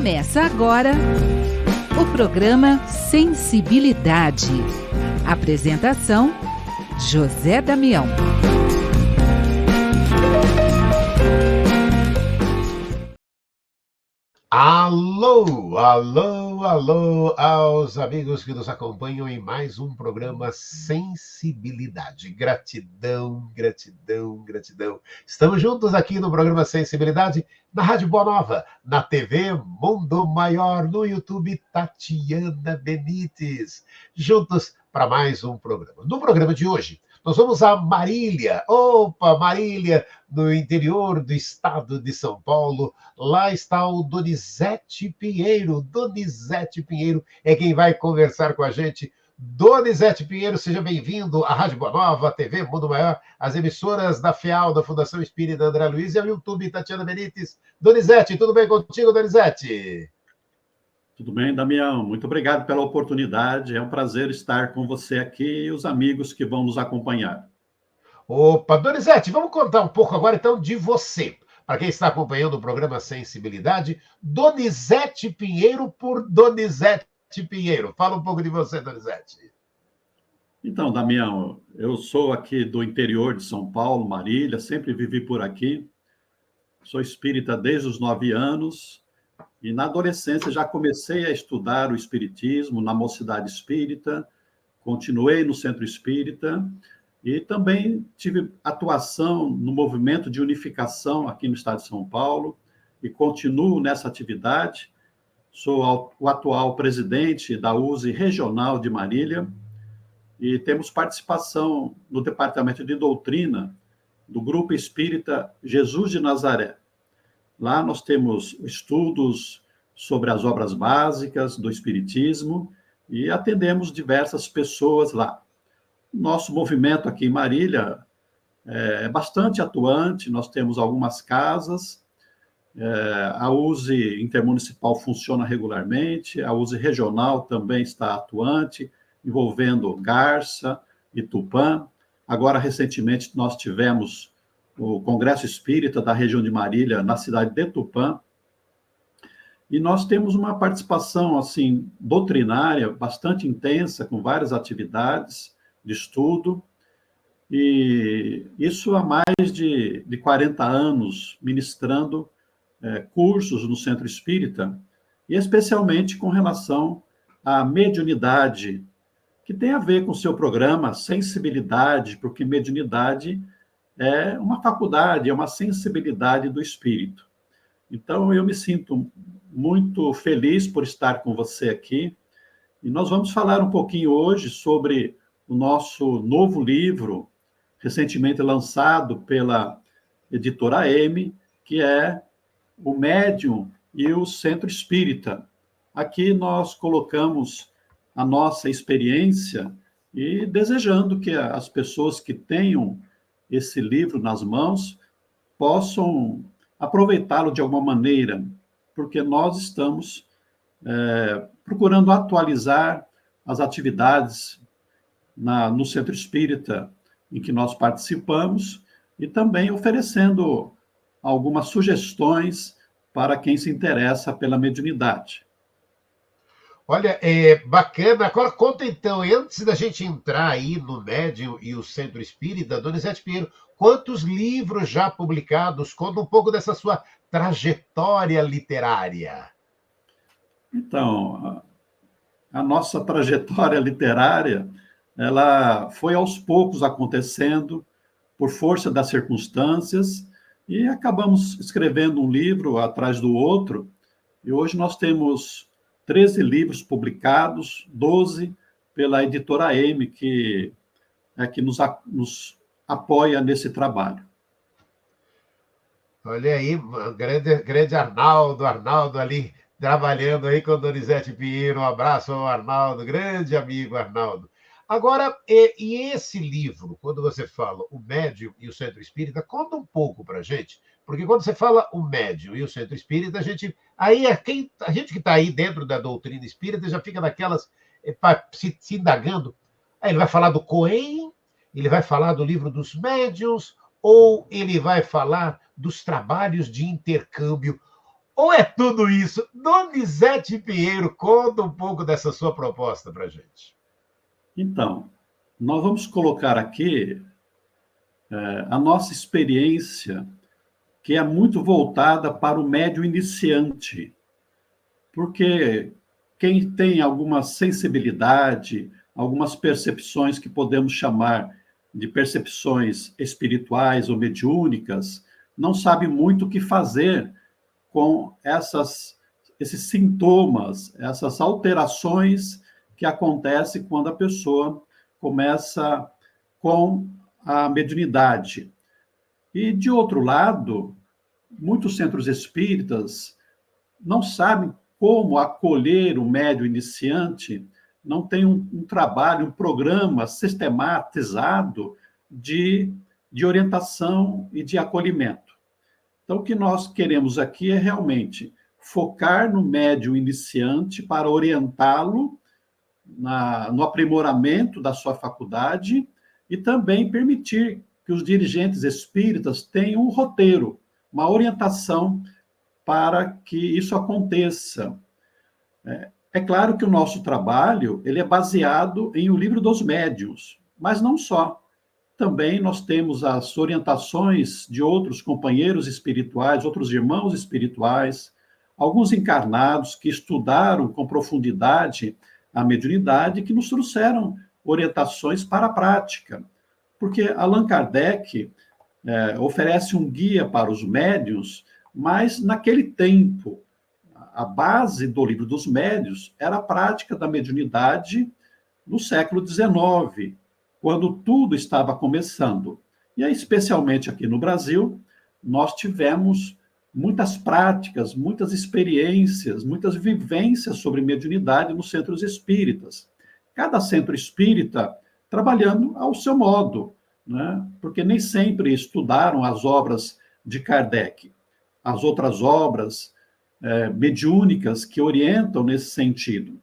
Começa agora o programa Sensibilidade. Apresentação: José Damião. Alô, alô, alô aos amigos que nos acompanham em mais um programa Sensibilidade. Gratidão, gratidão, gratidão. Estamos juntos aqui no programa Sensibilidade, na Rádio Boa Nova, na TV Mundo Maior, no YouTube Tatiana Benites. Juntos para mais um programa. No programa de hoje, nós vamos a Marília. Opa, Marília, no interior do estado de São Paulo. Lá está o Donizete Pinheiro. Donizete Pinheiro é quem vai conversar com a gente. Donizete Pinheiro, seja bem-vindo à Rádio Boa Nova, à TV Mundo Maior, às emissoras da FEAL, da Fundação Espírita André Luiz e ao YouTube Tatiana Benites. Donizete, tudo bem contigo, Donizete? Tudo bem, Damião? Muito obrigado pela oportunidade. É um prazer estar com você aqui e os amigos que vão nos acompanhar. Opa, Donizete, vamos contar um pouco agora, então, de você. Para quem está acompanhando o programa Sensibilidade, Donizete Pinheiro por Donizete Pinheiro. Fala um pouco de você, Donizete. Então, Damião, eu sou aqui do interior de São Paulo, Marília, sempre vivi por aqui. Sou espírita desde os 9 anos. E na adolescência já comecei a estudar o espiritismo na Mocidade Espírita, continuei no Centro Espírita e também tive atuação no movimento de unificação aqui no estado de São Paulo e continuo nessa atividade. Sou o atual presidente da USE Regional de Marília e temos participação no Departamento de Doutrina do Grupo Espírita Jesus de Nazaré. Lá nós temos estudos sobre as obras básicas do Espiritismo e atendemos diversas pessoas lá. Nosso movimento aqui em Marília é bastante atuante, nós temos algumas casas, a USE Intermunicipal funciona regularmente, a USE Regional também está atuante, envolvendo Garça e Tupã. Agora, recentemente, nós tivemos o Congresso Espírita da região de Marília, na cidade de Tupã, e nós temos uma participação, assim, doutrinária bastante intensa, com várias atividades de estudo, e isso há mais de 40 anos, ministrando cursos no Centro Espírita, e especialmente com relação à mediunidade, que tem a ver com o seu programa Sensibilidade, porque mediunidade é uma faculdade, é uma sensibilidade do espírito. Então, eu me sinto muito feliz por estar com você aqui. E nós vamos falar um pouquinho hoje sobre o nosso novo livro, recentemente lançado pela editora M, que é O Médium e o Centro Espírita. Aqui nós colocamos a nossa experiência e desejando que as pessoas que tenham esse livro nas mãos, possam aproveitá-lo de alguma maneira, porque nós estamos procurando atualizar as atividades no Centro Espírita em que nós participamos e também oferecendo algumas sugestões para quem se interessa pela mediunidade. Olha, bacana. Agora conta então, antes da gente entrar aí no Médium e o Centro Espírita, Donizete Pinheiro, quantos livros já publicados? Conta um pouco dessa sua trajetória literária. Então, a nossa trajetória literária, ela foi aos poucos acontecendo, por força das circunstâncias, e acabamos escrevendo um livro atrás do outro, e hoje nós temos 13 livros publicados, 12 pela editora M, que nos apoia nesse trabalho. Olha aí, grande Arnaldo ali, trabalhando aí com o Donizete Pinheiro. Um abraço ao Arnaldo, grande amigo Arnaldo. Agora, e esse livro, quando você fala O Médium e o Centro Espírita, conta um pouco para a gente, porque quando você fala O Médium e o Centro Espírita, a gente que está aí dentro da doutrina espírita já fica naquelas, se indagando. Aí ele vai falar do Cohen, ele vai falar do livro dos médiuns, ou ele vai falar dos trabalhos de intercâmbio. Ou é tudo isso? Donizete Pinheiro, conta um pouco dessa sua proposta para a gente. Então, nós vamos colocar aqui a nossa experiência, que é muito voltada para o médium iniciante, porque quem tem alguma sensibilidade, algumas percepções que podemos chamar de percepções espirituais ou mediúnicas, não sabe muito o que fazer com esses sintomas, essas alterações que acontecem quando a pessoa começa com a mediunidade. E, de outro lado, muitos centros espíritas não sabem como acolher o médium iniciante, não tem um trabalho, um programa sistematizado de orientação e de acolhimento. Então, o que nós queremos aqui é realmente focar no médium iniciante para orientá-lo no aprimoramento da sua faculdade e também permitir que os dirigentes espíritas tenham um roteiro, uma orientação para que isso aconteça. É claro que o nosso trabalho ele é baseado em O Livro dos Médiuns, mas não só. Também nós temos as orientações de outros companheiros espirituais, outros irmãos espirituais, alguns encarnados que estudaram com profundidade a mediunidade, que nos trouxeram orientações para a prática. Porque Allan Kardec oferece um guia para os médiuns, mas naquele tempo, a base do Livro dos Médiuns era a prática da mediunidade no século XIX, quando tudo estava começando. E aí, especialmente aqui no Brasil, nós tivemos muitas práticas, muitas experiências, muitas vivências sobre mediunidade nos centros espíritas. Cada centro espírita trabalhando ao seu modo, né? Porque nem sempre estudaram as obras de Kardec. As outras obras mediúnicas que orientam nesse sentido.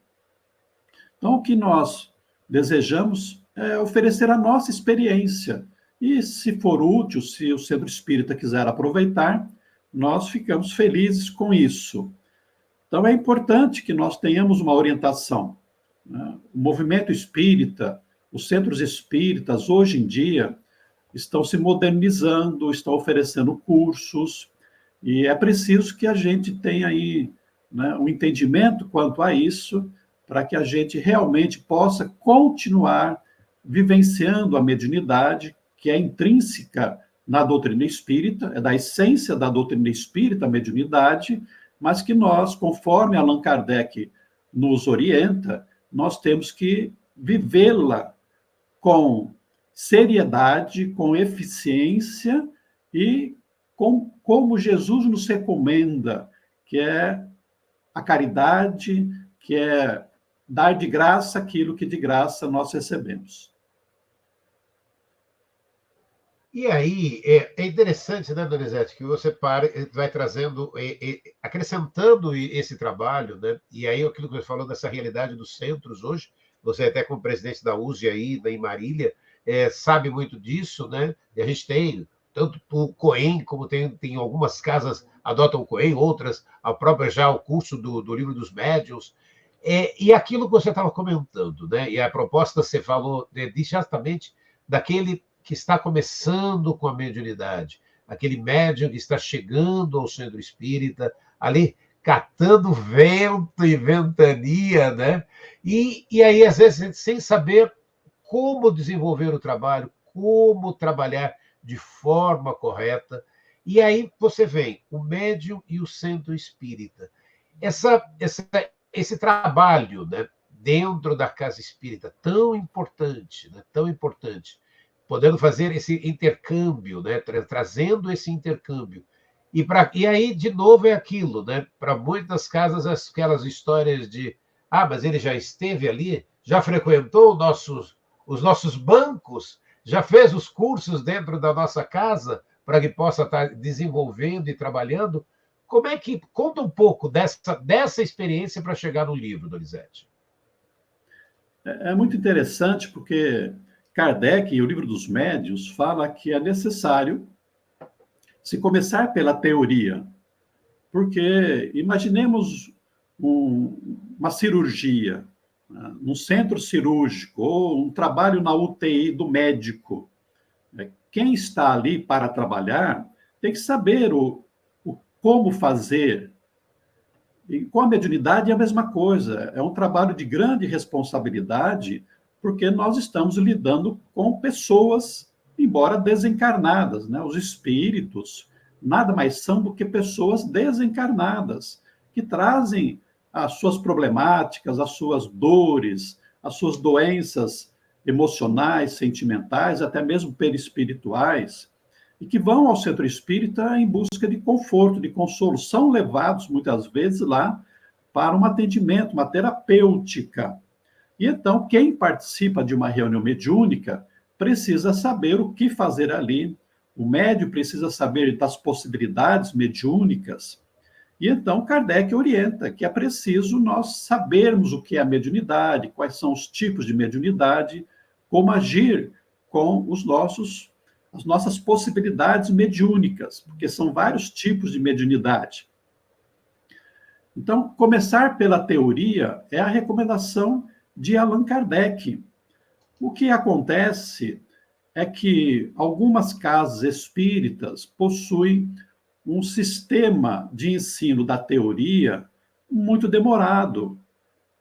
Então, o que nós desejamos é oferecer a nossa experiência. E, se for útil, se o centro espírita quiser aproveitar, nós ficamos felizes com isso. Então, é importante que nós tenhamos uma orientação, né? O movimento espírita, os centros espíritas, hoje em dia, estão se modernizando, estão oferecendo cursos, e é preciso que a gente tenha aí, né, um entendimento quanto a isso, para que a gente realmente possa continuar vivenciando a mediunidade, que é intrínseca na doutrina espírita, é da essência da doutrina espírita, a mediunidade, mas que nós, conforme Allan Kardec nos orienta, nós temos que vivê-la com seriedade, com eficiência e como Jesus nos recomenda, que é a caridade, que é dar de graça aquilo que de graça nós recebemos. E aí, é interessante, né, Donizete, que você vai trazendo, acrescentando esse trabalho, né? E aí, aquilo que você falou dessa realidade dos centros hoje, você até como presidente da USE aí, em Marília, sabe muito disso, né? E a gente tem tanto o COEM, como tem algumas casas adotam o COEM, outras, a própria já o curso do Livro dos Médiuns. E aquilo que você estava comentando, né? E a proposta, você falou justamente daquele que está começando com a mediunidade, aquele médium que está chegando ao centro espírita, ali catando vento e ventania, né? E aí, às vezes, sem saber como desenvolver o trabalho, como trabalhar de forma correta. E aí você vem o médium e o centro espírita. Esse trabalho, né, dentro da casa espírita, tão importante, né, tão importante, podendo fazer esse intercâmbio, né, trazendo esse intercâmbio. E aí, de novo, é aquilo, né? Para muitas casas, aquelas histórias de mas ele já esteve ali, já frequentou os nossos bancos, já fez os cursos dentro da nossa casa para que possa estar desenvolvendo e trabalhando. Como é que... Conta um pouco dessa experiência para chegar no livro, Donizete. É muito interessante porque Kardec, em O Livro dos Médiuns, fala que é necessário se começar pela teoria, Porque imaginemos uma cirurgia, né, num centro cirúrgico, ou um trabalho na UTI do médico. Quem está ali para trabalhar tem que saber como fazer. E com a mediunidade é a mesma coisa. É um trabalho de grande responsabilidade, porque nós estamos lidando com pessoas, embora desencarnadas, né? Os espíritos nada mais são do que pessoas desencarnadas, que trazem as suas problemáticas, as suas dores, as suas doenças emocionais, sentimentais, até mesmo perispirituais, e que vão ao centro espírita em busca de conforto, de consolo. São levados, muitas vezes, lá para um atendimento, uma terapêutica. E então, quem participa de uma reunião mediúnica precisa saber o que fazer ali. O médium precisa saber das possibilidades mediúnicas. E então, Kardec orienta que é preciso nós sabermos o que é a mediunidade, quais são os tipos de mediunidade, como agir com as nossas possibilidades mediúnicas, porque são vários tipos de mediunidade. Então, começar pela teoria é a recomendação de Allan Kardec. O que acontece é que algumas casas espíritas possuem um sistema de ensino da teoria muito demorado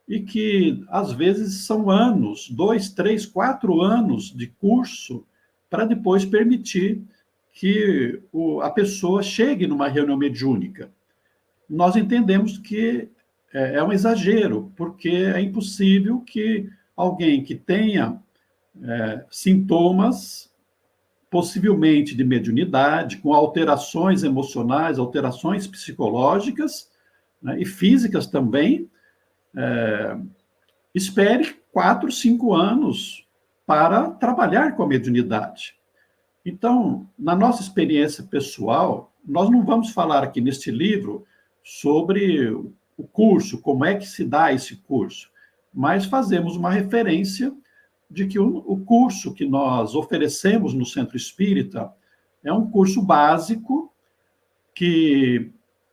e que, às vezes, são anos, 2, 3, 4 anos de curso para depois permitir que a pessoa chegue numa reunião mediúnica. Nós entendemos que é um exagero, porque é impossível que alguém que tenha sintomas, possivelmente de mediunidade, com alterações emocionais, alterações psicológicas, né, e físicas também, espere 4, 5 anos para trabalhar com a mediunidade. Então, na nossa experiência pessoal, nós não vamos falar aqui neste livro sobre o curso, como é que se dá esse curso, mas fazemos uma referência de que o curso que nós oferecemos no Centro Espírita é um curso básico que,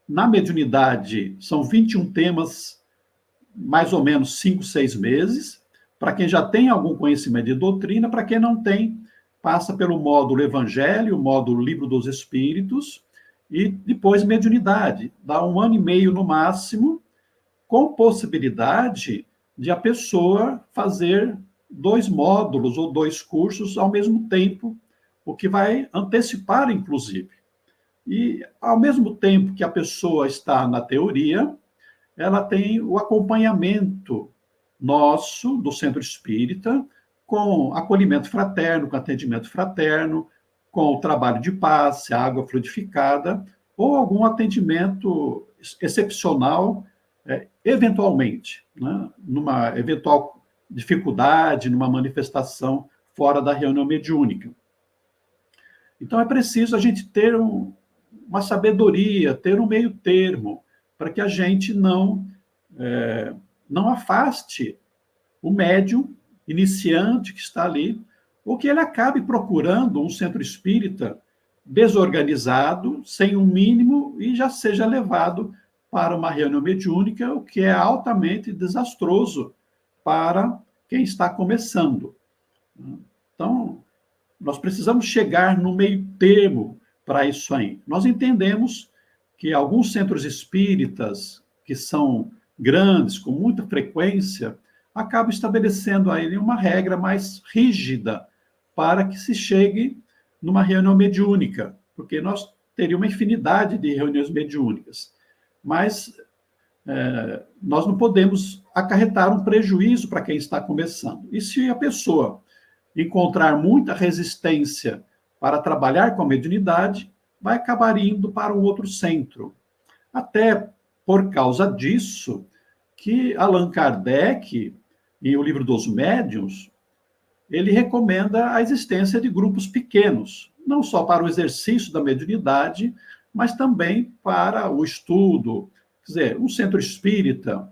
na mediunidade, são 21 temas, mais ou menos 5, 6 meses, para quem já tem algum conhecimento de doutrina, para quem não tem, passa pelo módulo Evangelho, o módulo Livro dos Espíritos, e depois mediunidade. Dá 1 ano e meio no máximo, com possibilidade de a pessoa fazer 2 módulos ou 2 cursos ao mesmo tempo, o que vai antecipar, inclusive. E, ao mesmo tempo que a pessoa está na teoria, ela tem o acompanhamento nosso, do Centro Espírita, com acolhimento fraterno, com atendimento fraterno, com o trabalho de passe, água fluidificada, ou algum atendimento excepcional, eventualmente, né, numa eventual dificuldade, numa manifestação fora da reunião mediúnica. Então, é preciso a gente ter uma sabedoria, ter um meio termo, para que a gente não afaste o médium iniciante que está ali, ou que ele acabe procurando um centro espírita desorganizado, sem um mínimo, e já seja levado para uma reunião mediúnica, o que é altamente desastroso para quem está começando. Então, nós precisamos chegar no meio termo para isso aí. Nós entendemos que alguns centros espíritas, que são grandes, com muita frequência, acabam estabelecendo aí uma regra mais rígida para que se chegue numa reunião mediúnica, porque nós teríamos uma infinidade de reuniões mediúnicas. Mas nós não podemos acarretar um prejuízo para quem está começando. E se a pessoa encontrar muita resistência para trabalhar com a mediunidade, vai acabar indo para um outro centro. Até por causa disso, que Allan Kardec, em O Livro dos Médiuns, ele recomenda a existência de grupos pequenos, não só para o exercício da mediunidade, mas também para o estudo. Quer dizer, um centro espírita,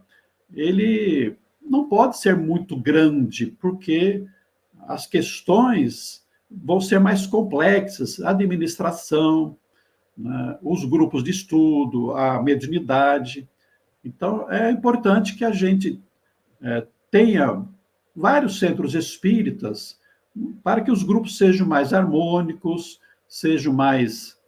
ele não pode ser muito grande, porque as questões vão ser mais complexas, administração, né, os grupos de estudo, a mediunidade. Então, é importante que a gente tenha vários centros espíritas para que os grupos sejam mais harmônicos, sejam mais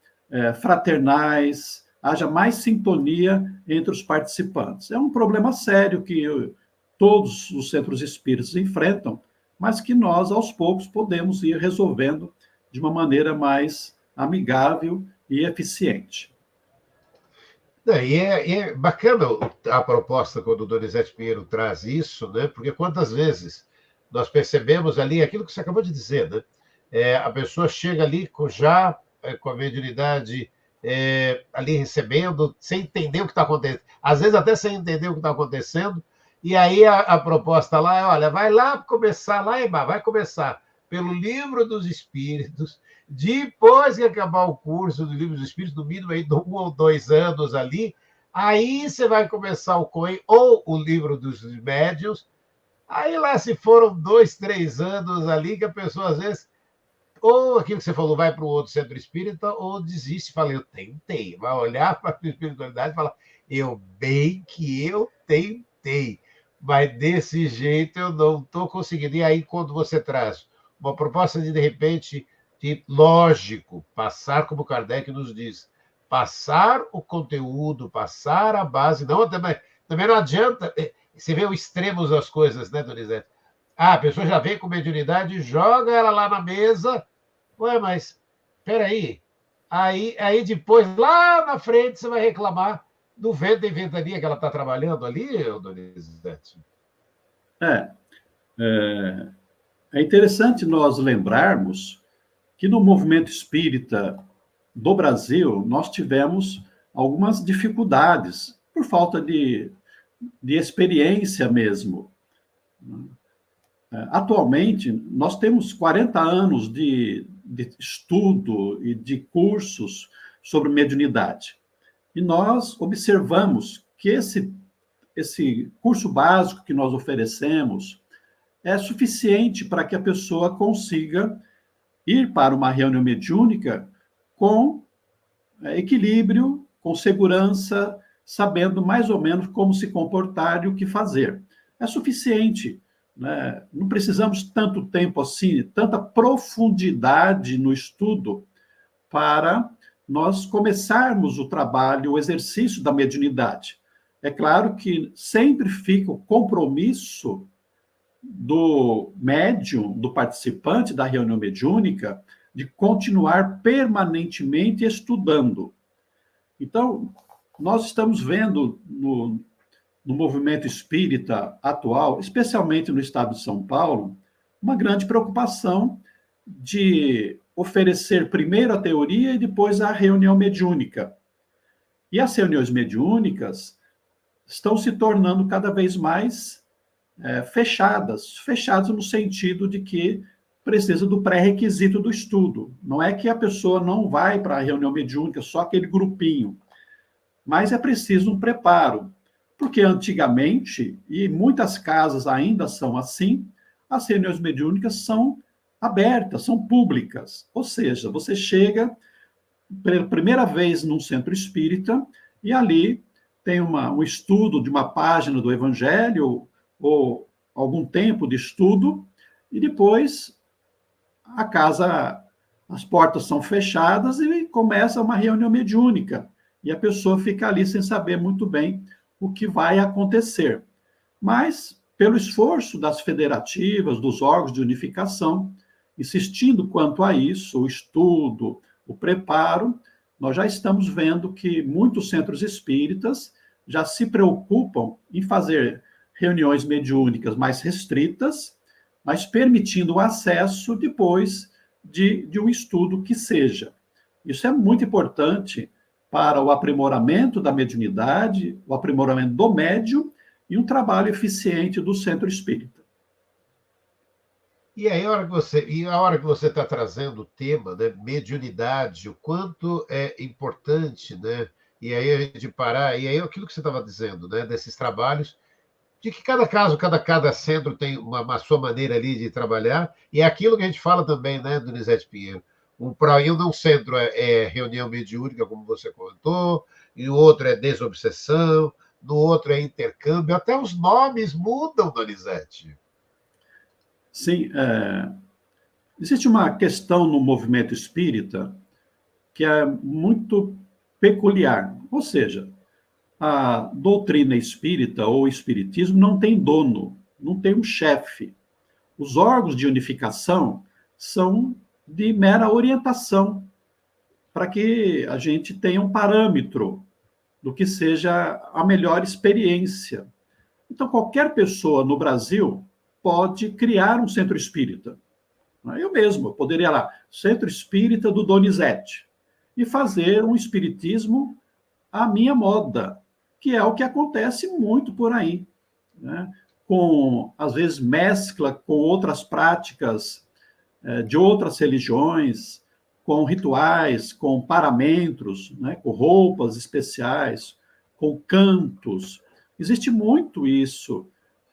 fraternais, haja mais sintonia entre os participantes. É um problema sério que todos os centros espíritas enfrentam, mas que nós, aos poucos, podemos ir resolvendo de uma maneira mais amigável e eficiente. É bacana a proposta quando o Donizete Pinheiro traz isso, né? Porque quantas vezes nós percebemos ali aquilo que você acabou de dizer, né? A pessoa chega ali com a mediunidade ali recebendo, sem entender o que está acontecendo, às vezes até sem entender o que está acontecendo, e aí a proposta lá é, olha, vai lá começar, vai começar pelo Livro dos Espíritos, depois que acabar o curso do Livro dos Espíritos, no mínimo aí 1 ou 2 anos ali, aí você vai começar o COEM ou o Livro dos Médiuns, aí lá se foram 2, 3 anos ali que a pessoa às vezes ou aquilo que você falou, vai para o outro centro espírita, ou desiste, fala, eu tentei. Vai olhar para a espiritualidade e falar, bem que eu tentei, mas desse jeito eu não estou conseguindo. E aí, quando você traz uma proposta de repente, lógico, passar, como Kardec nos diz, passar o conteúdo, passar a base, não, também não adianta, você vê os extremos das coisas, né, Donizete? A pessoa já vem com mediunidade, joga ela lá na mesa. Ué, mas peraí. Aí depois, lá na frente, você vai reclamar do vento e ventania que ela está trabalhando ali, Donizete? É interessante nós lembrarmos que no movimento espírita do Brasil, nós tivemos algumas dificuldades por falta de experiência mesmo. Atualmente, nós temos 40 anos de estudo e de cursos sobre mediunidade. E nós observamos que esse curso básico que nós oferecemos é suficiente para que a pessoa consiga ir para uma reunião mediúnica com equilíbrio, com segurança, sabendo mais ou menos como se comportar e o que fazer. É suficiente. Né? Não precisamos tanto tempo assim, tanta profundidade no estudo para nós começarmos o trabalho, o exercício da mediunidade. É claro que sempre fica o compromisso do médium, do participante da reunião mediúnica, de continuar permanentemente estudando. Então, nós estamos vendo no movimento espírita atual, especialmente no estado de São Paulo, uma grande preocupação de oferecer primeiro a teoria e depois a reunião mediúnica. E as reuniões mediúnicas estão se tornando cada vez mais fechadas no sentido de que precisa do pré-requisito do estudo. Não é que a pessoa não vai para a reunião mediúnica, só aquele grupinho, mas é preciso um preparo. Porque antigamente, e muitas casas ainda são assim, as reuniões mediúnicas são abertas, são públicas. Ou seja, você chega pela primeira vez num centro espírita e ali tem um estudo de uma página do Evangelho ou algum tempo de estudo e depois as portas são fechadas e começa uma reunião mediúnica. E a pessoa fica ali sem saber muito bem o que vai acontecer. Mas, pelo esforço das federativas, dos órgãos de unificação, insistindo quanto a isso, o estudo, o preparo, nós já estamos vendo que muitos centros espíritas já se preocupam em fazer reuniões mediúnicas mais restritas, mas permitindo o acesso depois de um estudo que seja. Isso é muito importante para o aprimoramento da mediunidade, o aprimoramento do médium e um trabalho eficiente do centro espírita. E aí, a hora que você está trazendo o tema, né, mediunidade, o quanto é importante, né? E aí a gente parar, e aí aquilo que você estava dizendo, né, desses trabalhos, de que cada caso, cada centro tem uma sua maneira ali de trabalhar, e é aquilo que a gente fala também, né, Donizete Pinheiro, Para um centro é reunião mediúnica, como você comentou, e o outro é desobsessão, no outro é intercâmbio, até os nomes mudam, Donizete. Sim, existe uma questão no movimento espírita que é muito peculiar. Ou seja, a doutrina espírita ou espiritismo não tem dono, não tem um chefe. Os órgãos de unificação são de mera orientação, para que a gente tenha um parâmetro do que seja a melhor experiência. Então, qualquer pessoa no Brasil pode criar um centro espírita. Eu mesmo, eu poderia lá, Centro Espírita do Donizete, e fazer um espiritismo à minha moda, que é o que acontece muito por aí, né? Com, às vezes, mescla com outras práticas de outras religiões, com rituais, com paramentos, né? Com roupas especiais, com cantos. Existe muito isso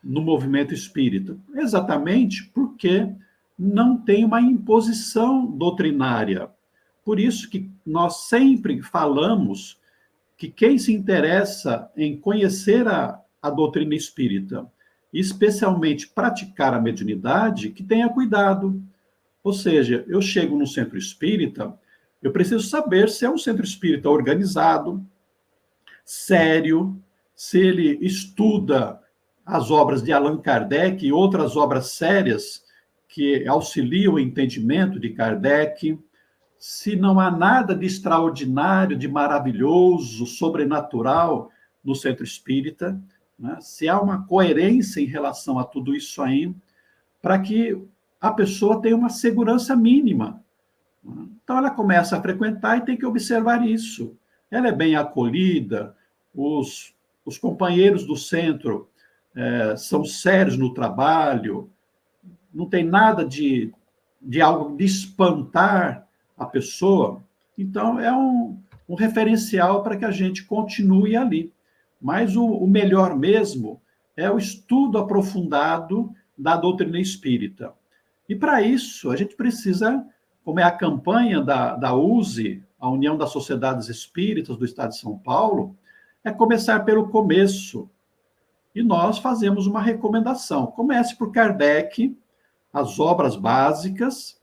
no movimento espírita, exatamente porque não tem uma imposição doutrinária. Por isso que nós sempre falamos que quem se interessa em conhecer a doutrina espírita, e especialmente praticar a mediunidade, que tenha cuidado. Ou seja, eu chego num centro espírita, eu preciso saber se é um centro espírita organizado, sério, se ele estuda as obras de Allan Kardec e outras obras sérias que auxiliam o entendimento de Kardec, se não há nada de extraordinário, de maravilhoso, sobrenatural no centro espírita, né? Se há uma coerência em relação a tudo isso aí, para que a pessoa tenha uma segurança mínima. Então, ela começa a frequentar e tem que observar isso. Ela é bem acolhida, os companheiros do centro são sérios no trabalho, não tem nada de algo de espantar a pessoa. Então, é um referencial para que a gente continue ali. Mas o melhor mesmo é o estudo aprofundado da doutrina espírita. E, para isso, a gente precisa, como é a campanha da USE, a União das Sociedades Espíritas do Estado de São Paulo, é começar pelo começo. E nós fazemos uma recomendação. Comece por Kardec, as obras básicas.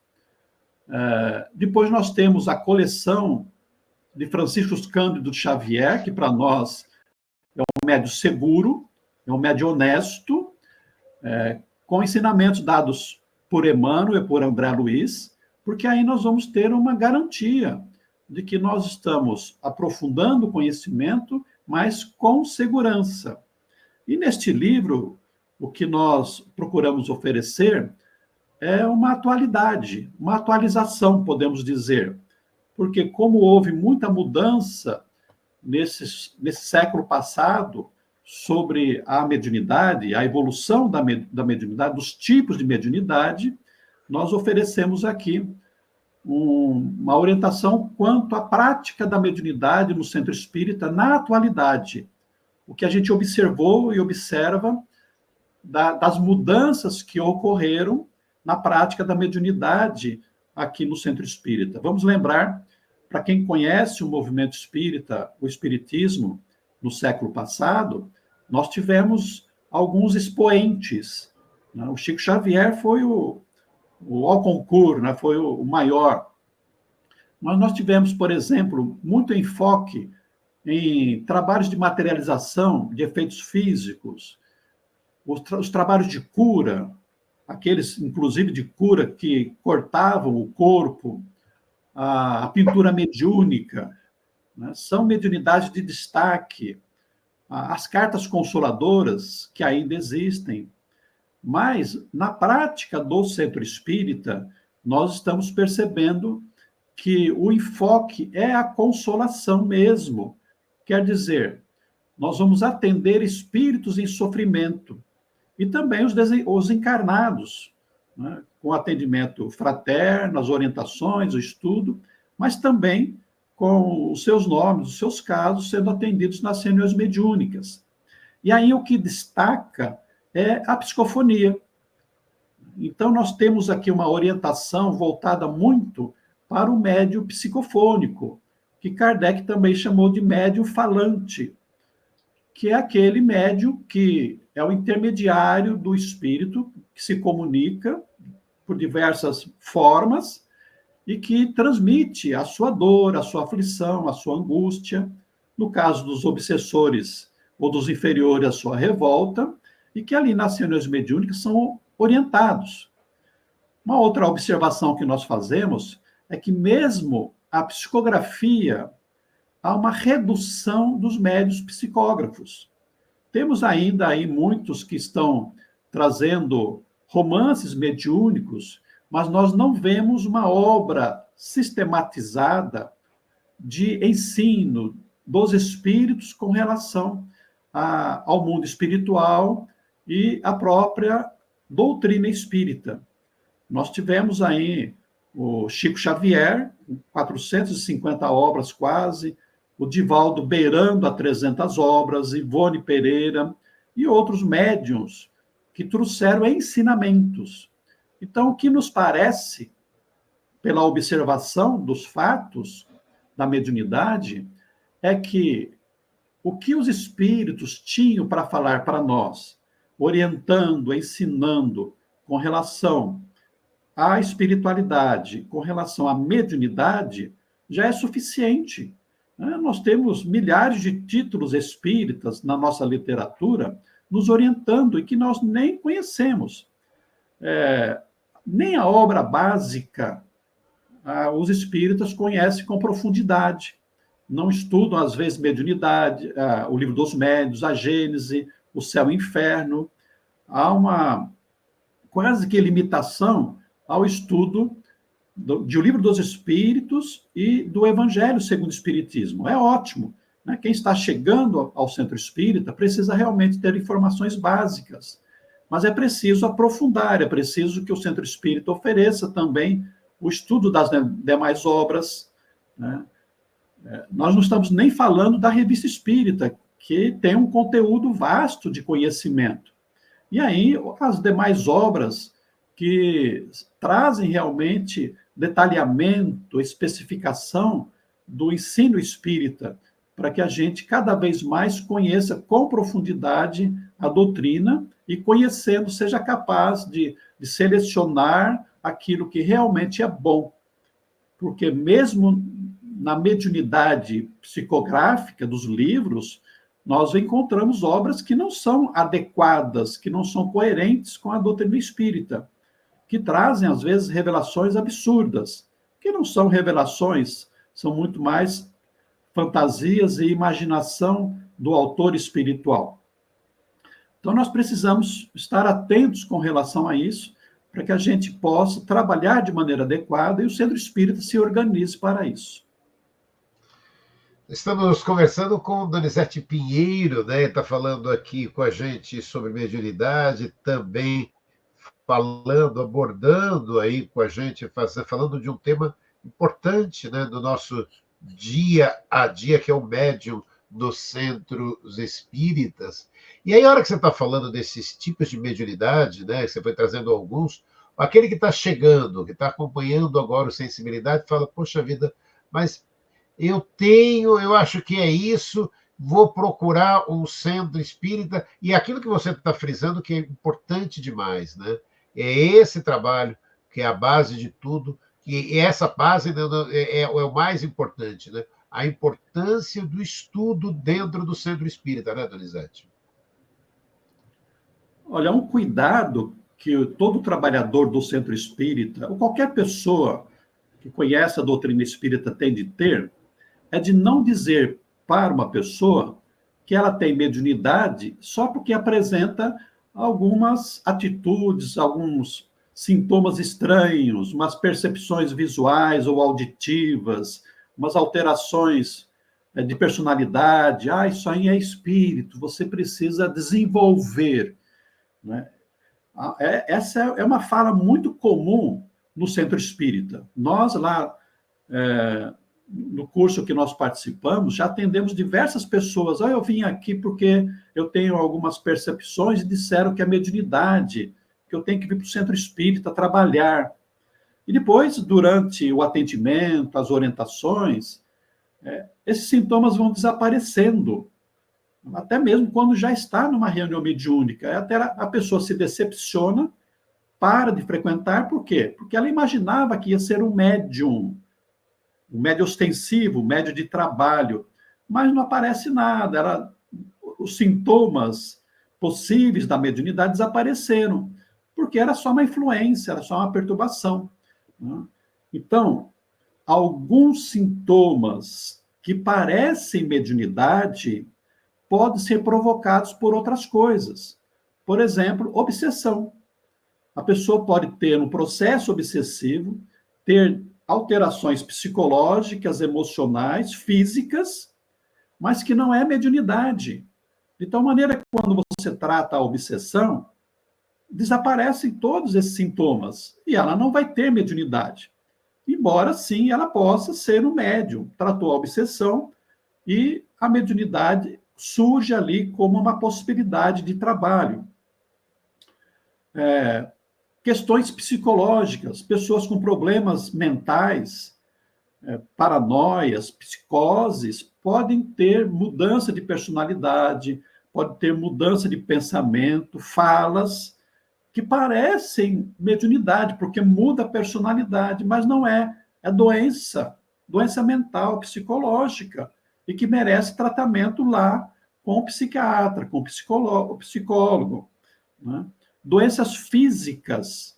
Depois nós temos a coleção de Francisco Cândido Xavier, que para nós é um médio seguro, é um médio honesto, com ensinamentos dados por Emmanuel e por André Luiz, porque aí nós vamos ter uma garantia de que nós estamos aprofundando o conhecimento, mas com segurança. E neste livro, o que nós procuramos oferecer é uma atualidade, uma atualização, podemos dizer, porque como houve muita mudança nesse século passado sobre a mediunidade, a evolução da mediunidade, dos tipos de mediunidade, nós oferecemos aqui uma orientação quanto à prática da mediunidade no centro espírita na atualidade. O que a gente observou e observa das mudanças que ocorreram na prática da mediunidade aqui no centro espírita. Vamos lembrar, para quem conhece o movimento espírita, o espiritismo, no século passado, nós tivemos alguns expoentes. O Chico Xavier foi o Alconcourt, né? Foi o maior. Mas nós tivemos, por exemplo, muito enfoque em trabalhos de materialização de efeitos físicos, os trabalhos de cura, aqueles, inclusive, de cura que cortavam o corpo, a pintura mediúnica, né? São mediunidades de destaque, as cartas consoladoras, que ainda existem. Mas, na prática do centro espírita, nós estamos percebendo que o enfoque é a consolação mesmo. Quer dizer, nós vamos atender espíritos em sofrimento e também os encarnados, né? Com atendimento fraterno, as orientações, o estudo, mas também com os seus nomes, os seus casos sendo atendidos nas reuniões mediúnicas. E aí o que destaca é a psicofonia. Então, nós temos aqui uma orientação voltada muito para o médium psicofônico, que Kardec também chamou de médium falante, que é aquele médium que é o intermediário do espírito, que se comunica por diversas formas e que transmite a sua dor, a sua aflição, a sua angústia, no caso dos obsessores ou dos inferiores, a sua revolta, e que ali nas reuniões mediúnicas são orientados. Uma outra observação que nós fazemos é que mesmo a psicografia, há uma redução dos médiuns psicógrafos. Temos ainda aí muitos que estão trazendo romances mediúnicos, mas nós não vemos uma obra sistematizada de ensino dos espíritos com relação ao mundo espiritual e à própria doutrina espírita. Nós tivemos aí o Chico Xavier, 450 obras quase, o Divaldo beirando a 300 obras, Ivone Pereira e outros médiuns que trouxeram ensinamentos. Então, o que nos parece, pela observação dos fatos da mediunidade, é que o que os espíritos tinham para falar para nós, orientando, ensinando com relação à espiritualidade, com relação à mediunidade, já é suficiente. Nós temos milhares de títulos espíritas na nossa literatura nos orientando e que nós nem conhecemos. Nem a obra básica os espíritas conhecem com profundidade. Não estudam, às vezes, mediunidade, o Livro dos Médiuns, a Gênese, o Céu e o Inferno. Há uma quase que limitação ao estudo de O Livro dos Espíritos e do Evangelho segundo o Espiritismo. É ótimo, né? Quem está chegando ao centro espírita precisa realmente ter informações básicas, mas é preciso aprofundar, é preciso que o centro espírita ofereça também o estudo das demais obras, né? Nós não estamos nem falando da Revista Espírita, que tem um conteúdo vasto de conhecimento. E aí, as demais obras que trazem realmente detalhamento, especificação do ensino espírita, para que a gente cada vez mais conheça com profundidade a doutrina e, conhecendo, seja capaz de selecionar aquilo que realmente é bom. Porque mesmo na mediunidade psicográfica dos livros, nós encontramos obras que não são adequadas, que não são coerentes com a doutrina espírita, que trazem, às vezes, revelações absurdas, que não são revelações, são muito mais fantasias e imaginação do autor espiritual. Então, nós precisamos estar atentos com relação a isso, para que a gente possa trabalhar de maneira adequada e o Centro Espírita se organize para isso. Estamos conversando com Donizete Pinheiro, né? Está falando aqui com a gente sobre mediunidade, também abordando aí com a gente, falando de um tema importante, né, do nosso dia a dia, que é o médium nos centros espíritas. E aí, a hora que você está falando desses tipos de mediunidade, né, você foi trazendo alguns, aquele que está chegando, que está acompanhando agora o Sensibilidade, fala, poxa vida, mas eu acho que é isso, vou procurar um centro espírita, e aquilo que você está frisando que é importante demais, né? É esse trabalho que é a base de tudo, que essa base é o mais importante, né? A importância do estudo dentro do centro espírita, né, Donizete? Olha, um cuidado que todo trabalhador do centro espírita, ou qualquer pessoa que conhece a doutrina espírita tem de ter, é de não dizer para uma pessoa que ela tem mediunidade só porque apresenta algumas atitudes, alguns sintomas estranhos, umas percepções visuais ou auditivas, umas alterações de personalidade. Isso aí é espírito, você precisa desenvolver, né? Essa é uma fala muito comum no centro espírita. Nós lá, no curso que nós participamos, já atendemos diversas pessoas. Eu vim aqui porque eu tenho algumas percepções e disseram que a mediunidade, que eu tenho que vir para o centro espírita trabalhar. E depois, durante o atendimento, as orientações, esses sintomas vão desaparecendo, até mesmo quando já está numa reunião mediúnica. Até a pessoa se decepciona, para de frequentar, por quê? Porque ela imaginava que ia ser um médium ostensivo, um médium de trabalho, mas não aparece nada. Os sintomas possíveis da mediunidade desapareceram, porque era só uma influência, era só uma perturbação. Né? Então, alguns sintomas que parecem mediunidade podem ser provocados por outras coisas. Por exemplo, obsessão. A pessoa pode ter um processo obsessivo, ter alterações psicológicas, emocionais, físicas, mas que não é mediunidade. De tal maneira que quando você trata a obsessão, desaparecem todos esses sintomas e ela não vai ter mediunidade. Embora, sim, ela possa ser um médium. Tratou a obsessão e a mediunidade surge ali como uma possibilidade de trabalho. Questões psicológicas, pessoas com problemas mentais, paranoias, psicoses, podem ter mudança de personalidade, pode ter mudança de pensamento, falas, que parecem mediunidade, porque muda a personalidade, mas não é. É doença mental, psicológica, e que merece tratamento lá com o psiquiatra, com o psicólogo. Né? Doenças físicas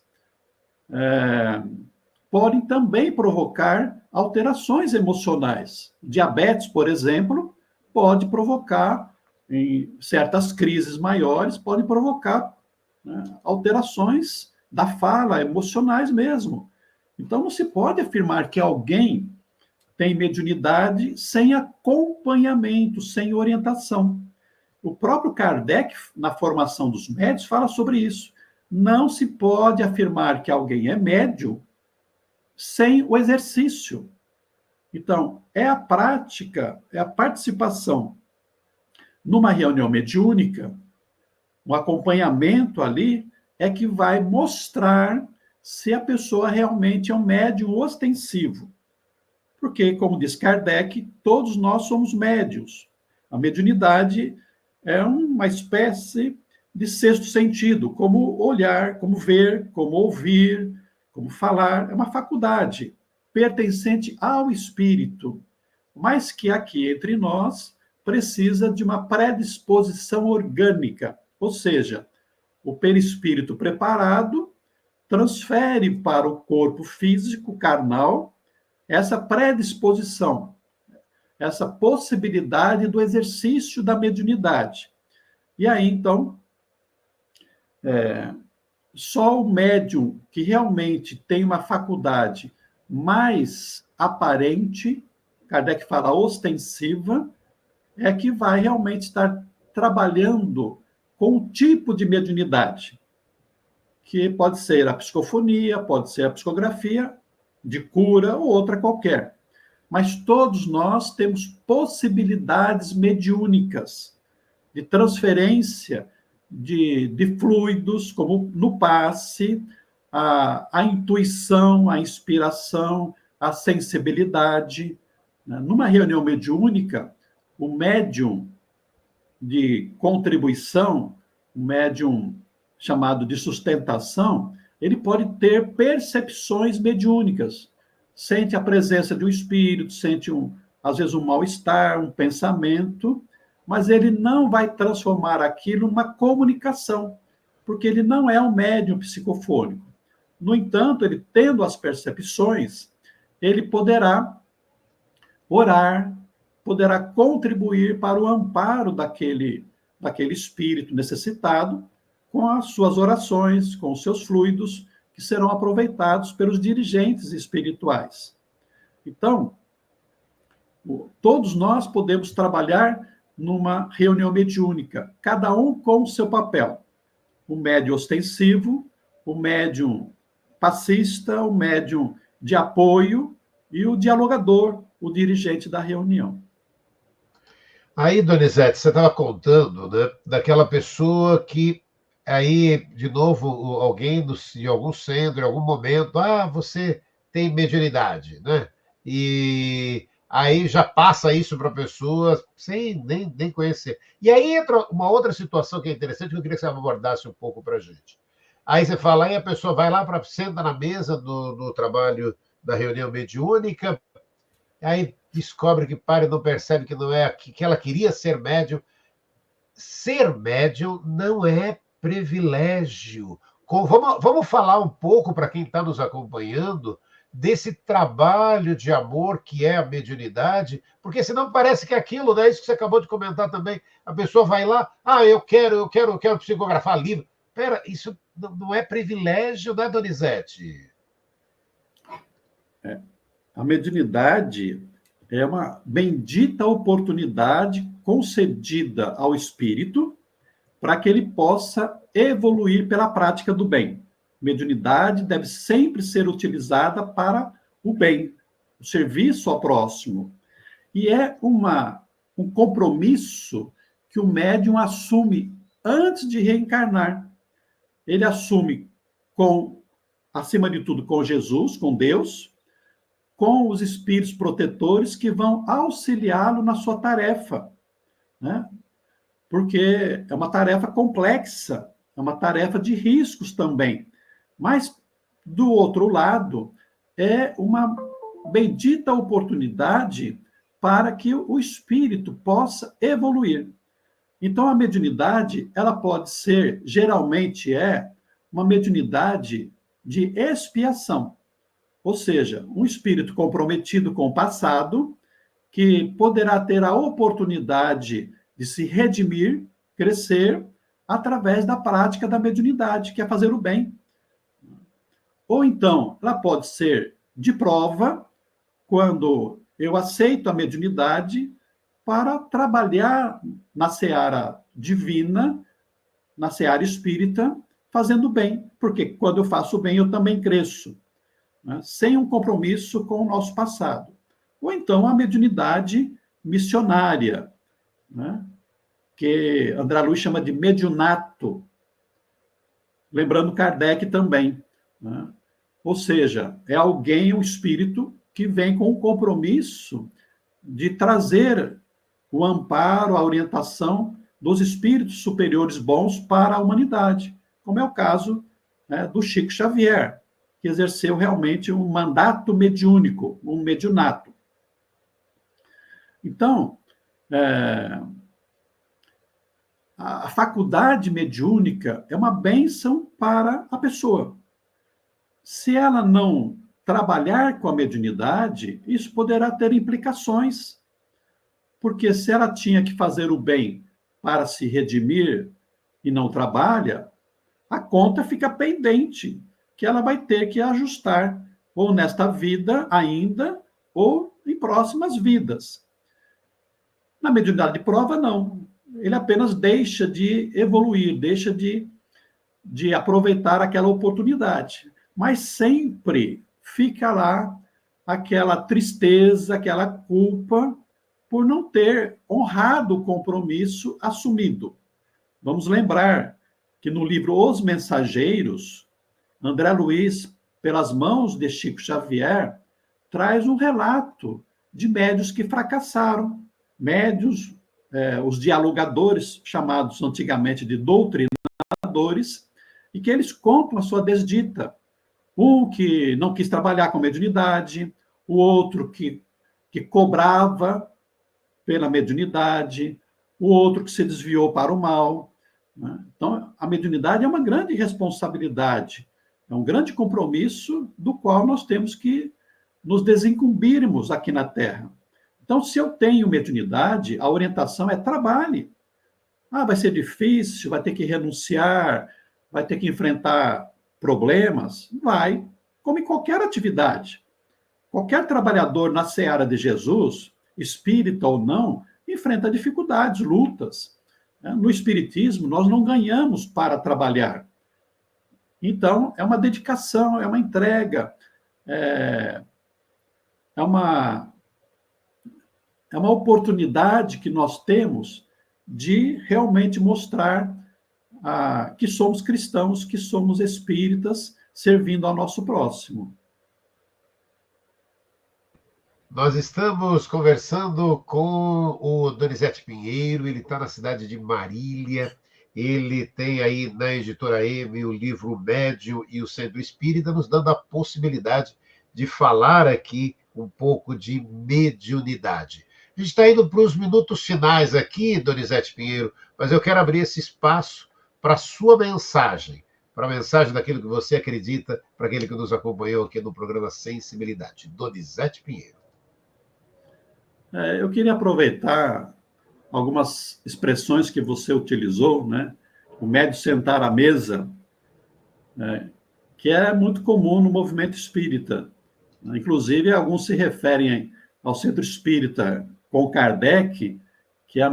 podem também provocar alterações emocionais. Diabetes, por exemplo, pode provocar, em certas crises maiores, pode provocar, né, alterações da fala, emocionais mesmo. Então, não se pode afirmar que alguém tem mediunidade sem acompanhamento, sem orientação. O próprio Kardec, na formação dos médiuns, fala sobre isso. Não se pode afirmar que alguém é médium sem o exercício. Então, é a prática, é a participação numa reunião mediúnica, um acompanhamento ali, é que vai mostrar se a pessoa realmente é um médium ostensivo. Porque, como diz Kardec, todos nós somos médiuns. A mediunidade é uma espécie de sexto sentido, como olhar, como ver, como ouvir, como falar. É uma faculdade pertencente ao espírito, mas que aqui entre nós precisa de uma predisposição orgânica, ou seja, o perispírito preparado transfere para o corpo físico, carnal, essa predisposição, essa possibilidade do exercício da mediunidade. E aí, então, só o médium que realmente tem uma faculdade mais aparente, Kardec fala ostensiva, é que vai realmente estar trabalhando com um tipo de mediunidade, que pode ser a psicofonia, pode ser a psicografia, de cura ou outra qualquer. Mas todos nós temos possibilidades mediúnicas de transferência de fluidos, como no passe, a intuição, a inspiração, a sensibilidade. Numa reunião mediúnica, o médium de contribuição, o médium chamado de sustentação, ele pode ter percepções mediúnicas. Sente a presença de um espírito, sente, às vezes, um mal-estar, um pensamento, mas ele não vai transformar aquilo numa comunicação, porque ele não é um médium psicofônico. No entanto, ele tendo as percepções, ele poderá orar, poderá contribuir para o amparo daquele espírito necessitado, com as suas orações, com os seus fluidos, que serão aproveitados pelos dirigentes espirituais. Então, todos nós podemos trabalhar numa reunião mediúnica, cada um com o seu papel. O médium ostensivo, o médium passista, o médium de apoio e o dialogador, o dirigente da reunião. Aí, Donizete, você estava contando, né, daquela pessoa que aí, de novo, alguém em algum centro, em algum momento, você tem mediunidade, né? E aí já passa isso para a pessoa sem nem conhecer. E aí entra uma outra situação que é interessante, que eu queria que você abordasse um pouco para a gente. Aí você fala, aí a pessoa vai lá, senta na mesa do trabalho da reunião mediúnica, aí descobre que para e não percebe que não é que ela queria ser médium. Ser médium não é privilégio. Vamos falar um pouco para quem está nos acompanhando desse trabalho de amor que é a mediunidade, porque senão parece que é aquilo, né? Isso que você acabou de comentar também. A pessoa vai lá, eu quero psicografar livro. Pera, isso não é privilégio, né, Donizete? A mediunidade é uma bendita oportunidade concedida ao espírito para que ele possa evoluir pela prática do bem. Mediunidade deve sempre ser utilizada para o bem, o serviço ao próximo. E é um compromisso que o médium assume antes de reencarnar. Ele assume acima de tudo, com Jesus, com Deus, com os espíritos protetores que vão auxiliá-lo na sua tarefa, né? Porque é uma tarefa complexa, é uma tarefa de riscos também. Mas, do outro lado, é uma bendita oportunidade para que o espírito possa evoluir. Então, a mediunidade, ela pode ser, geralmente uma mediunidade de expiação. Ou seja, um espírito comprometido com o passado, que poderá ter a oportunidade de se redimir, crescer, através da prática da mediunidade, que é fazer o bem. Ou então, ela pode ser de prova, quando eu aceito a mediunidade para trabalhar na seara divina, na seara espírita, fazendo bem. Porque quando eu faço bem, eu também cresço, né? Sem um compromisso com o nosso passado. Ou então a mediunidade missionária, né? Que André Luiz chama de mediunato, lembrando Kardec também, né? Ou seja, é alguém, um espírito, que vem com o compromisso de trazer o amparo, a orientação dos espíritos superiores bons para a humanidade, como é o caso, né, do Chico Xavier, que exerceu realmente um mandato mediúnico, um mediunato. Então, a faculdade mediúnica é uma bênção para a pessoa. Se ela não trabalhar com a mediunidade, isso poderá ter implicações, porque se ela tinha que fazer o bem para se redimir e não trabalha, a conta fica pendente, que ela vai ter que ajustar, ou nesta vida ainda, ou em próximas vidas. Na mediunidade de prova, não. Ele apenas deixa de evoluir, deixa de aproveitar aquela oportunidade. Mas sempre fica lá aquela tristeza, aquela culpa por não ter honrado o compromisso assumido. Vamos lembrar que no livro Os Mensageiros, André Luiz, pelas mãos de Chico Xavier, traz um relato de médiuns que fracassaram, médiuns, os dialogadores, chamados antigamente de doutrinadores, e que eles contam a sua desdita. Um que não quis trabalhar com mediunidade, o outro que cobrava pela mediunidade, o outro que se desviou para o mal, né? Então, a mediunidade é uma grande responsabilidade, é um grande compromisso do qual nós temos que nos desincumbirmos aqui na Terra. Então, se eu tenho mediunidade, a orientação é trabalhe. Vai ser difícil, vai ter que renunciar, vai ter que enfrentar problemas? Vai, como em qualquer atividade. Qualquer trabalhador na seara de Jesus, espírita ou não, enfrenta dificuldades, lutas. No espiritismo, nós não ganhamos para trabalhar. Então, é uma dedicação, é uma entrega, é uma oportunidade que nós temos de realmente mostrar que somos cristãos, que somos espíritas, servindo ao nosso próximo. Nós estamos conversando com o Donizete Pinheiro, ele está na cidade de Marília, ele tem aí na Editora M o livro Médium e o Centro Espírita, nos dando a possibilidade de falar aqui um pouco de mediunidade. A gente está indo para os minutos finais aqui, Donizete Pinheiro, mas eu quero abrir esse espaço para a sua mensagem, para a mensagem daquilo que você acredita, para aquele que nos acompanhou aqui no programa Sensibilidade. Donizete Pinheiro. Eu queria aproveitar algumas expressões que você utilizou, né? O médium sentar à mesa, que é muito comum no movimento espírita. Inclusive, alguns se referem ao centro espírita com Kardec, que é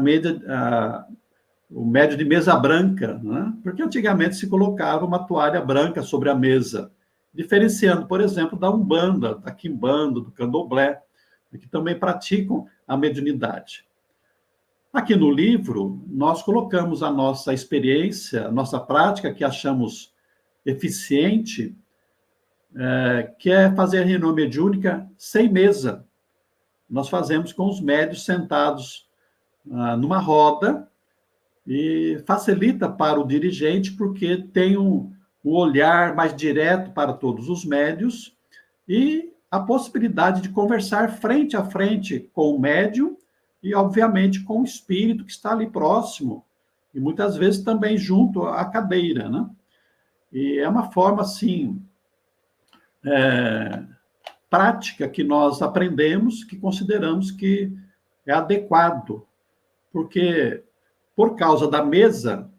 o médium de mesa branca, né? Porque antigamente se colocava uma toalha branca sobre a mesa, diferenciando, por exemplo, da Umbanda, da Quimbanda, do Candomblé, que também praticam a mediunidade. Aqui no livro, nós colocamos a nossa experiência, a nossa prática, que achamos eficiente, que é fazer a reunião mediúnica sem mesa. Nós fazemos com os médiuns sentados numa roda, e facilita para o dirigente, porque tem um olhar mais direto para todos os médiuns, e a possibilidade de conversar frente a frente com o médium e, obviamente, com o espírito que está ali próximo, e muitas vezes também junto à cadeira, né? E é uma forma, assim, prática que nós aprendemos, que consideramos que é adequado, porque, por causa da mesa,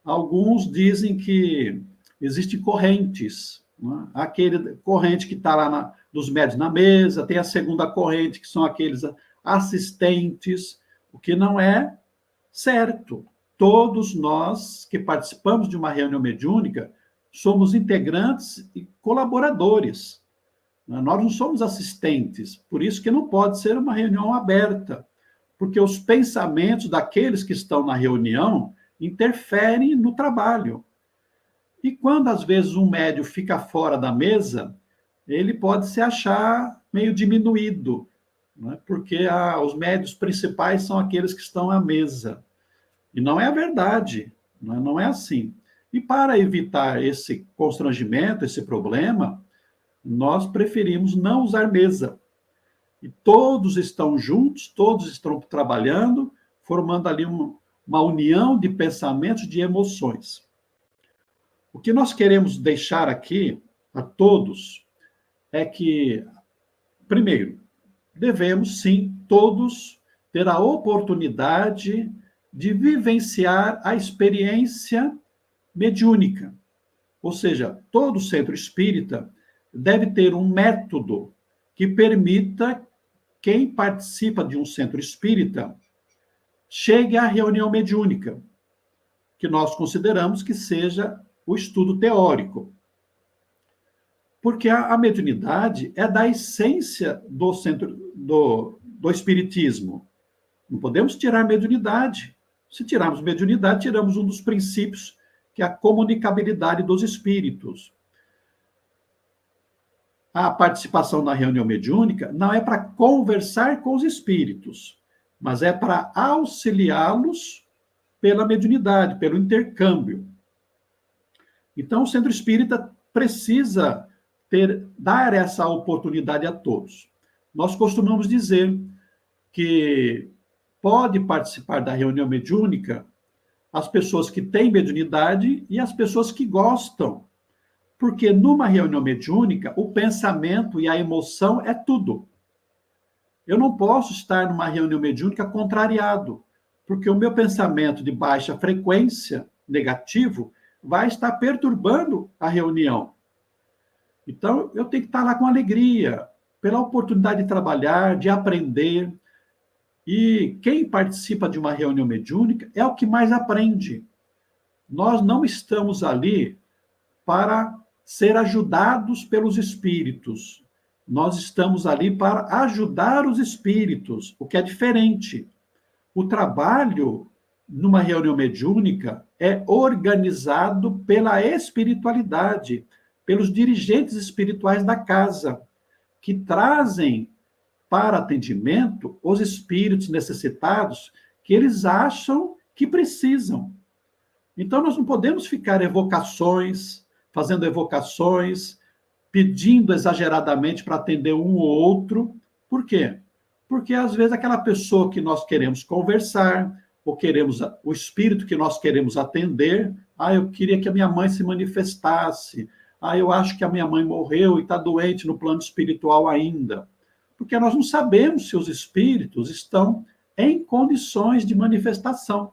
alguns dizem que existem correntes, né? Aquele corrente que está lá dos médios na mesa, tem a segunda corrente, que são aqueles assistentes, o que não é certo. Todos nós que participamos de uma reunião mediúnica somos integrantes e colaboradores. Nós não somos assistentes, por isso que não pode ser uma reunião aberta, porque os pensamentos daqueles que estão na reunião interferem no trabalho. E quando, às vezes, um médium fica fora da mesa, ele pode se achar meio diminuído, né? Porque os médiuns principais são aqueles que estão à mesa. E não é a verdade, né? Não é assim. E para evitar esse constrangimento, esse problema, nós preferimos não usar mesa. E todos estão juntos, todos estão trabalhando, formando ali uma união de pensamentos, de emoções. O que nós queremos deixar aqui a todos é que, primeiro, devemos, sim, todos ter a oportunidade de vivenciar a experiência mediúnica. Ou seja, todo centro espírita deve ter um método que permita quem participa de um centro espírita chegue à reunião mediúnica, que nós consideramos que seja o estudo teórico. Porque a mediunidade é da essência do centro do espiritismo. Não podemos tirar a mediunidade. Se tirarmos mediunidade, tiramos um dos princípios, que é a comunicabilidade dos espíritos. A participação na reunião mediúnica não é para conversar com os espíritos, mas é para auxiliá-los pela mediunidade, pelo intercâmbio. Então, o centro espírita precisa dar essa oportunidade a todos. Nós costumamos dizer que pode participar da reunião mediúnica as pessoas que têm mediunidade e as pessoas que gostam. Porque numa reunião mediúnica, o pensamento e a emoção é tudo. Eu não posso estar numa reunião mediúnica contrariado, porque o meu pensamento de baixa frequência, negativo, vai estar perturbando a reunião. Então, eu tenho que estar lá com alegria, pela oportunidade de trabalhar, de aprender. E quem participa de uma reunião mediúnica é o que mais aprende. Nós não estamos ali para ser ajudados pelos espíritos. Nós estamos ali para ajudar os espíritos, o que é diferente. O trabalho numa reunião mediúnica, é organizado pela espiritualidade, pelos dirigentes espirituais da casa, que trazem para atendimento os espíritos necessitados que eles acham que precisam. Então, nós não podemos ficar fazendo evocações, pedindo exageradamente para atender um ou outro. Por quê? Porque, às vezes, aquela pessoa que nós queremos conversar, ou o espírito que nós queremos atender, eu queria que a minha mãe se manifestasse, eu acho que a minha mãe morreu e está doente no plano espiritual ainda. Porque nós não sabemos se os espíritos estão em condições de manifestação.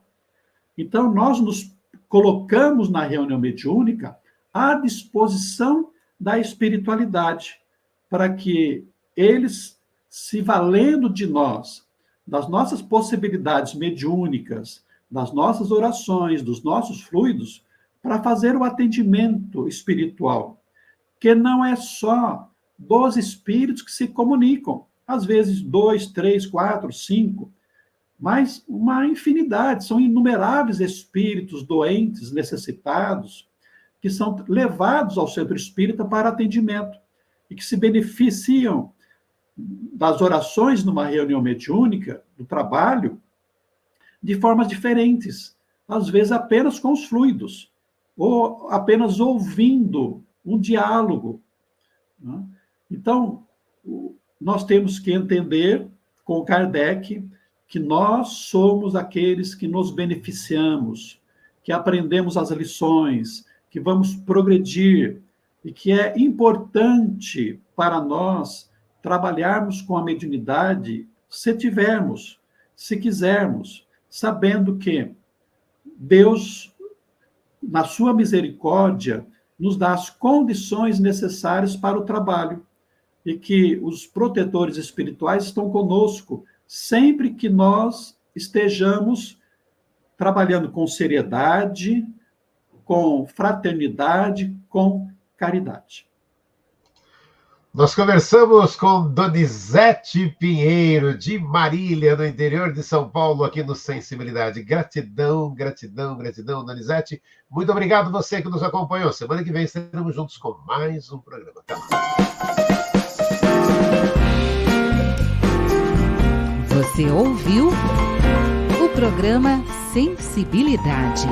Então, nós nos colocamos na reunião mediúnica à disposição da espiritualidade, para que eles, se valendo de nós, das nossas possibilidades mediúnicas, das nossas orações, dos nossos fluidos, para fazer o atendimento espiritual, que não é só dos espíritos que se comunicam, às vezes 2, 3, 4, 5, mas uma infinidade, são inumeráveis espíritos doentes, necessitados, que são levados ao centro espírita para atendimento e que se beneficiam das orações numa reunião mediúnica, do trabalho, de formas diferentes, às vezes apenas com os fluidos, ou apenas ouvindo um diálogo. Então, nós temos que entender, com Kardec, que nós somos aqueles que nos beneficiamos, que aprendemos as lições, que vamos progredir, e que é importante para nós trabalharmos com a mediunidade se tivermos, se quisermos, sabendo que Deus, na sua misericórdia, nos dá as condições necessárias para o trabalho e que os protetores espirituais estão conosco sempre que nós estejamos trabalhando com seriedade, com fraternidade, com caridade. Nós conversamos com Donizete Pinheiro, de Marília, no interior de São Paulo, aqui no Sensibilidade. Gratidão, gratidão, gratidão, Donizete. Muito obrigado você que nos acompanhou. Semana que vem estaremos juntos com mais um programa. Até lá. Você ouviu o programa Sensibilidade.